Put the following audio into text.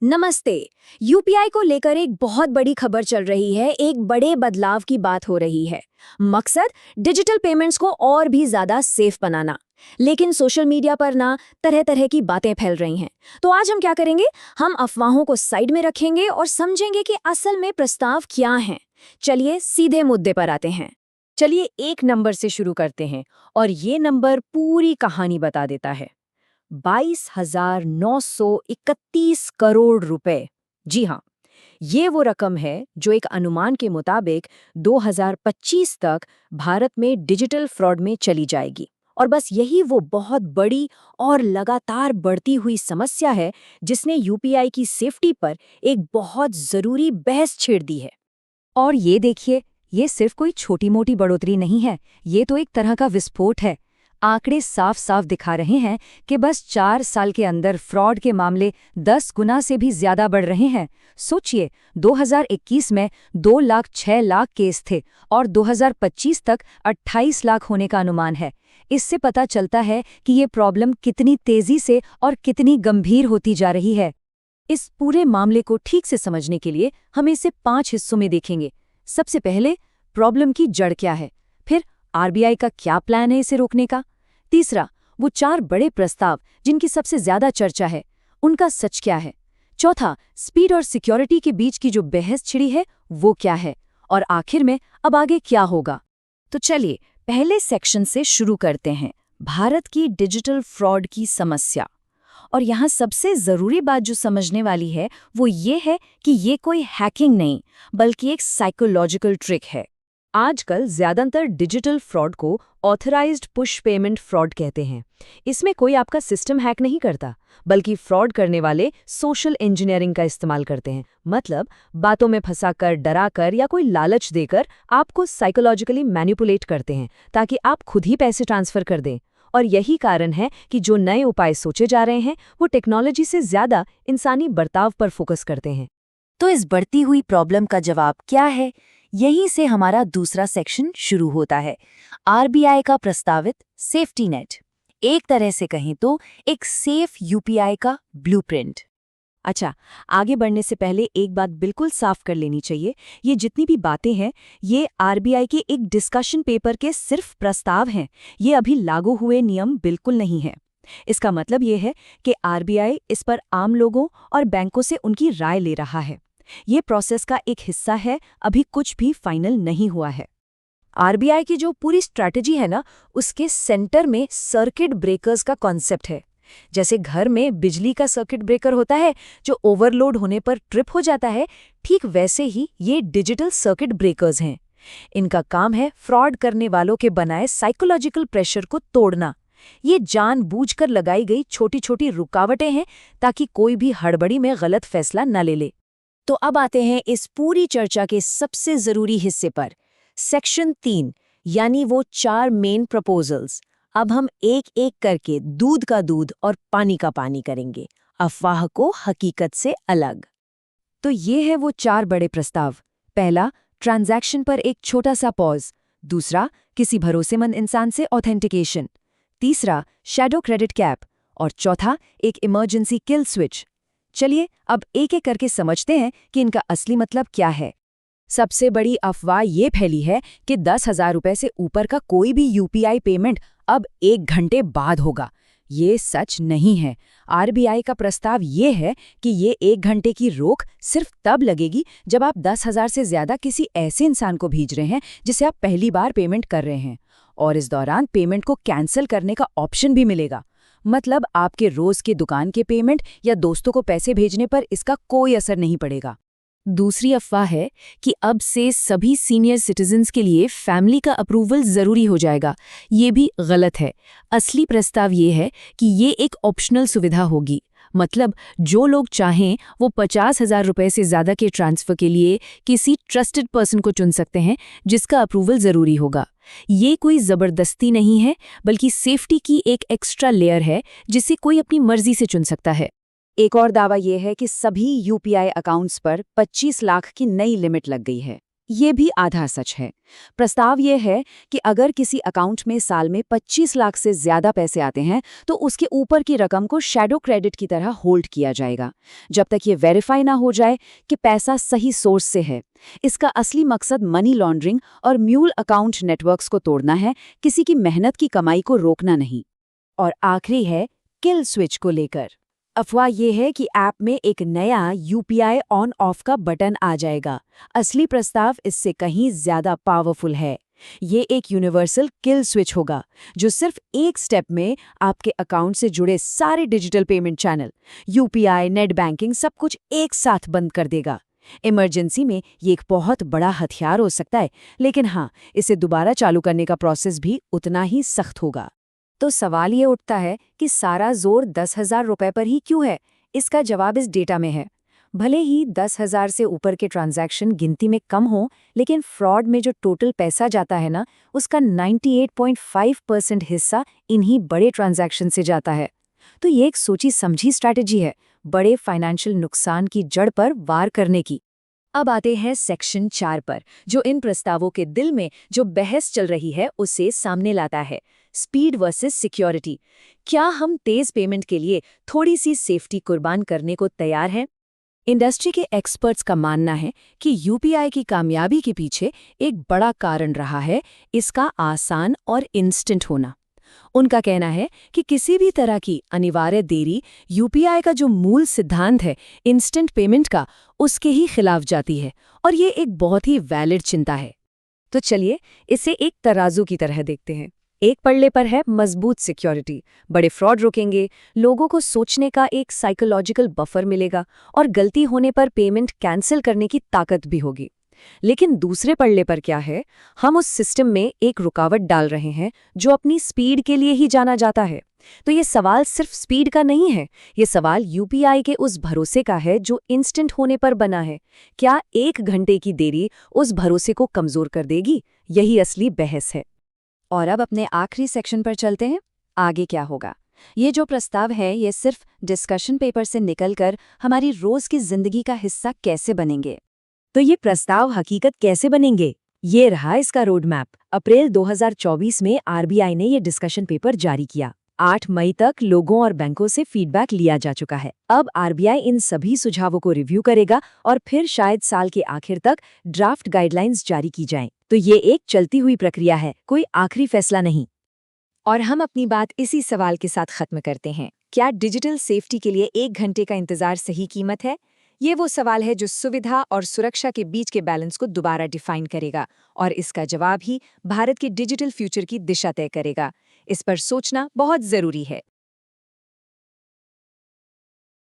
नमस्ते। यूपीआई को लेकर एक बहुत बड़ी खबर चल रही है, एक बड़े बदलाव की बात हो रही है। मकसद डिजिटल पेमेंट्स को और भी ज्यादा सेफ बनाना। लेकिन सोशल मीडिया पर ना तरह तरह की बातें फैल रही हैं। तो आज हम क्या करेंगे, हम अफवाहों को साइड में रखेंगे और समझेंगे कि असल में प्रस्ताव क्या हैं। चलिए सीधे मुद्दे पर आते हैं। चलिए एक नंबर से शुरू करते हैं और ये नंबर पूरी कहानी बता देता है। 22,931 करोड़ रुपए। जी हाँ, ये वो रकम है जो एक अनुमान के मुताबिक 2025 तक भारत में डिजिटल फ्रॉड में चली जाएगी। और बस यही वो बहुत बड़ी और लगातार बढ़ती हुई समस्या है जिसने यूपीआई की सेफ्टी पर एक बहुत जरूरी बहस छेड़ दी है। और ये देखिए, ये सिर्फ कोई छोटी-मोटी बढ़ोतरी नहीं है, ये तो एक तरह का विस्फोट है। आंकड़े साफ साफ दिखा रहे हैं कि बस 4 साल के अंदर फ्रॉड के मामले 10 गुना से भी ज्यादा बढ़ रहे हैं। सोचिए, 2021 में 2 लाख 6 लाख केस थे और 2025 तक 28 लाख होने का अनुमान है। इससे पता चलता है कि ये प्रॉब्लम कितनी तेजी से और कितनी गंभीर होती जा रही है। इस पूरे मामले को ठीक से समझने के लिए हम इसे 5 हिस्सों में देखेंगे। सबसे पहले, प्रॉब्लम की जड़ क्या है, फिर आरबीआई का क्या प्लान है इसे रोकने का, तीसरा, वो 4 बड़े प्रस्ताव जिनकी सबसे ज्यादा चर्चा है, उनका सच क्या है, चौथा, स्पीड और सिक्योरिटी के बीच की जो बहस छिड़ी है वो क्या है, और आखिर में अब आगे क्या होगा। तो चलिए पहले सेक्शन से शुरू करते हैं, भारत की डिजिटल फ्रॉड की समस्या। और यहाँ सबसे ज़रूरी बात जो समझने वाली है वो ये है कि ये कोई हैकिंग नहीं बल्कि एक साइकोलॉजिकल ट्रिक है। आजकल ज्यादातर डिजिटल फ्रॉड को ऑथराइज्ड पुश पेमेंट फ्रॉड कहते हैं। इसमें कोई आपका सिस्टम हैक नहीं करता, बल्कि फ्रॉड करने वाले सोशल इंजीनियरिंग का इस्तेमाल करते हैं। मतलब बातों में फंसाकर, डराकर या कोई लालच देकर आपको साइकोलॉजिकली मैनिपुलेट करते हैं ताकि आप खुद ही पैसे ट्रांसफर कर दें। और यही कारण है कि जो नए उपाय सोचे जा रहे हैं वो टेक्नोलॉजी से ज्यादा इंसानी बर्ताव पर फोकस करते हैं। तो इस बढ़ती हुई प्रॉब्लम का जवाब क्या है? यहीं से हमारा दूसरा सेक्शन शुरू होता है, आरबीआई का प्रस्तावित सेफ्टी नेट। एक तरह से कहें तो एक सेफ यूपीआई का ब्लूप्रिंट। अच्छा, आगे बढ़ने से पहले एक बात बिल्कुल साफ कर लेनी चाहिए, ये जितनी भी बातें हैं ये आरबीआई के एक डिस्कशन पेपर के सिर्फ प्रस्ताव हैं। ये अभी लागू हुए नियम बिल्कुल नहीं हैं। इसका मतलब ये है कि आरबीआई इस पर आम लोगों और बैंकों से उनकी राय ले रहा है। ये प्रोसेस का एक हिस्सा है, अभी कुछ भी फाइनल नहीं हुआ है। आरबीआई की जो पूरी स्ट्रैटेजी है ना, उसके सेंटर में सर्किट ब्रेकर्स का कॉन्सेप्ट है। जैसे घर में बिजली का सर्किट ब्रेकर होता है जो ओवरलोड होने पर ट्रिप हो जाता है, ठीक वैसे ही ये डिजिटल सर्किट ब्रेकर्स हैं। इनका काम है फ्रॉड करने वालों के बनाए साइकोलॉजिकल प्रेशर को तोड़ना। ये जानबूझकर लगाई गई छोटी छोटी रुकावटें हैं ताकि कोई भी हड़बड़ी में गलत फैसला न ले ले। तो अब आते हैं इस पूरी चर्चा के सबसे जरूरी हिस्से पर, सेक्शन 3, यानी वो 4 मेन प्रपोजल्स। अब हम एक एक करके दूध का दूध और पानी का पानी करेंगे, अफवाह को हकीकत से अलग। तो ये है वो 4 बड़े प्रस्ताव। पहला, ट्रांजैक्शन पर एक छोटा सा पॉज। दूसरा, किसी भरोसेमंद इंसान से ऑथेंटिकेशन। तीसरा, शैडो क्रेडिट कैप। और चौथा, एक इमरजेंसी किल स्विच। चलिए अब एक एक करके समझते हैं कि इनका असली मतलब क्या है। सबसे बड़ी अफवाह ये फैली है कि 10,000 रुपए से ऊपर का कोई भी यूपीआई पेमेंट अब 1 घंटे बाद होगा। ये सच नहीं है। आरबीआई का प्रस्ताव ये है कि ये 1 घंटे की रोक सिर्फ तब लगेगी जब आप 10,000 से ज्यादा किसी ऐसे इंसान को भेज रहे हैं जिसे आप पहली बार पेमेंट कर रहे हैं, और इस दौरान पेमेंट को कैंसिल करने का ऑप्शन भी मिलेगा। मतलब आपके रोज के दुकान के पेमेंट या दोस्तों को पैसे भेजने पर इसका कोई असर नहीं पड़ेगा। दूसरी अफवाह है कि अब से सभी सीनियर सिटीजन्स के लिए फैमिली का अप्रूवल जरूरी हो जाएगा। ये भी गलत है। असली प्रस्ताव ये है कि ये एक ऑप्शनल सुविधा होगी। मतलब जो लोग चाहें वो 50,000 रुपए से ज्यादा के ट्रांसफर के लिए किसी ट्रस्टेड पर्सन को चुन सकते हैं जिसका अप्रूवल जरूरी होगा। ये कोई जबरदस्ती नहीं है, बल्कि सेफ्टी की एक एक्स्ट्रा लेयर है जिसे कोई अपनी मर्जी से चुन सकता है। एक और दावा ये है कि सभी यूपीआई अकाउंट्स पर 25 लाख की नई लिमिट लग गई है। ये भी आधा सच है। प्रस्ताव ये है कि अगर किसी अकाउंट में साल में 25 लाख से ज्यादा पैसे आते हैं तो उसके ऊपर की रकम को शैडो क्रेडिट की तरह होल्ड किया जाएगा, जब तक ये वेरीफाई ना हो जाए कि पैसा सही सोर्स से है। इसका असली मकसद मनी लॉन्ड्रिंग और म्यूल अकाउंट नेटवर्क्स को तोड़ना है, किसी की मेहनत की कमाई को रोकना नहीं। और आखिरी है किल स्विच को लेकर। अफवाह ये है कि ऐप में एक नया यूपीआई ऑन ऑफ का बटन आ जाएगा। असली प्रस्ताव इससे कहीं ज्यादा पावरफुल है। ये एक यूनिवर्सल किल स्विच होगा जो सिर्फ एक स्टेप में आपके अकाउंट से जुड़े सारे digital payment channel, UPI, net banking, सब कुछ एक साथ बंद कर देगा। इमरजेंसी में ये एक बहुत बड़ा हथियार हो सकता है, लेकिन हाँ, इसे दोबारा चालू करने का प्रोसेस भी उतना ही सख्त होगा। तो सवाल ये उठता है कि सारा जोर 10,000 रुपए पर ही क्यों है? इसका जवाब इस डेटा में है। भले ही 10,000 से ऊपर के ट्रांजैक्शन गिनती में कम हो, लेकिन फ्रॉड में जो टोटल पैसा जाता है ना, उसका 98.5% हिस्सा इन्हीं बड़े ट्रांजैक्शन से जाता है। तो ये एक सोची समझी स्ट्रैटेजी है, बड़े फाइनेंशियल नुकसान की जड़ पर वार करने की। अब आते हैं सेक्शन 4 पर, जो इन प्रस्तावों के दिल में जो बहस चल रही है उसे सामने लाता है। Speed versus security. क्या हम तेज पेमेंट के लिए थोड़ी सी सेफ्टी कुर्बान करने को तैयार हैं? इंडस्ट्री के एक्सपर्ट्स का मानना है कि यूपीआई की कामयाबी के पीछे एक बड़ा कारण रहा है इसका आसान और इंस्टेंट होना। उनका कहना है कि किसी भी तरह की अनिवार्य देरी यूपीआई का जो मूल सिद्धांत है इंस्टेंट पेमेंट का, उसके ही खिलाफ जाती है, और ये एक बहुत ही वैलिड चिंता है। तो चलिए इसे एक तराजू की तरह देखते हैं। एक पल्ले पर है मजबूत सिक्योरिटी, बड़े फ्रॉड रोकेंगे, लोगों को सोचने का एक साइकोलॉजिकल बफर मिलेगा और गलती होने पर पेमेंट कैंसिल करने की ताकत भी होगी। लेकिन दूसरे पल्ले पर क्या है? हम उस सिस्टम में एक रुकावट डाल रहे हैं जो अपनी स्पीड के लिए ही जाना जाता है। तो ये सवाल सिर्फ स्पीड का नहीं है, ये सवाल यूपीआई के उस भरोसे का है जो इंस्टेंट होने पर बना है। क्या 1 घंटे की देरी उस भरोसे को कमजोर कर देगी? यही असली बहस है। और अब अपने आखिरी सेक्शन पर चलते हैं। आगे क्या होगा? ये जो प्रस्ताव है ये सिर्फ डिस्कशन पेपर से निकलकर हमारी रोज की जिंदगी का हिस्सा कैसे बनेंगे? तो ये प्रस्ताव हकीकत कैसे बनेंगे? ये रहा इसका रोड मैप। अप्रैल 2024 में आरबीआई ने ये डिस्कशन पेपर जारी किया। 8 मई तक लोगों और बैंकों से फीडबैक लिया जा चुका है। अब आरबीआई इन सभी सुझावों को रिव्यू करेगा और फिर शायद साल के आखिर तक ड्राफ्ट गाइडलाइंस जारी की जाएं। तो ये एक चलती हुई प्रक्रिया है, कोई आखिरी फैसला नहीं। और हम अपनी बात इसी सवाल के साथ खत्म करते हैं। क्या डिजिटल सेफ्टी के लिए 1 घंटे का इंतजार सही कीमत है? ये वो सवाल है जो सुविधा और सुरक्षा के बीच के बैलेंस को दोबारा डिफाइन करेगा, और इसका जवाब ही भारत के डिजिटल फ्यूचर की दिशा तय करेगा। इस पर सोचना बहुत जरूरी है।